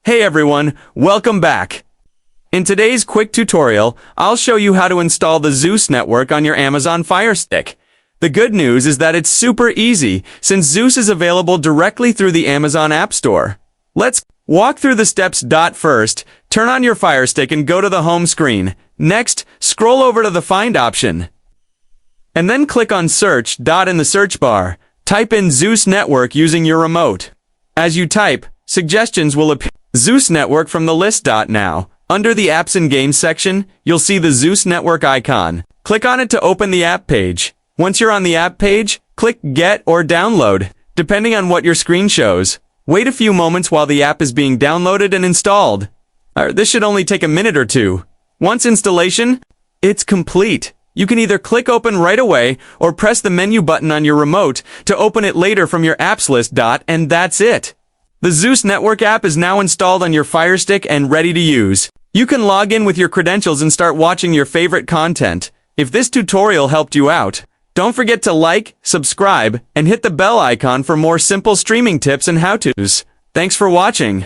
Hey everyone, welcome back. In today's quick tutorial, I'll show you how to install the Zeus Network on your Amazon Fire Stick. The good news is that it's super easy, since Zeus is available directly through the Amazon App Store. Let's walk through the steps. First, turn on your Fire Stick and go to the home screen. Next, scroll over to the Find option. And then click on Search. In the search bar, type in Zeus Network using your remote. As you type, suggestions will appear. Zeus Network from the list. Now, under the Apps and Games section, you'll see the Zeus Network icon. Click on it to open the app page. Once you're on the app page, click Get or Download, depending on what your screen shows. Wait a few moments while the app is being downloaded and installed. This should only take a minute or two. Once installation, it's complete. You can either click Open right away or press the menu button on your remote to open it later from your apps list. And that's it. The Zeus Network app is now installed on your Fire Stick and ready to use. You can log in with your credentials and start watching your favorite content. If this tutorial helped you out, don't forget to like, subscribe, and hit the bell icon for more simple streaming tips and how-tos. Thanks for watching.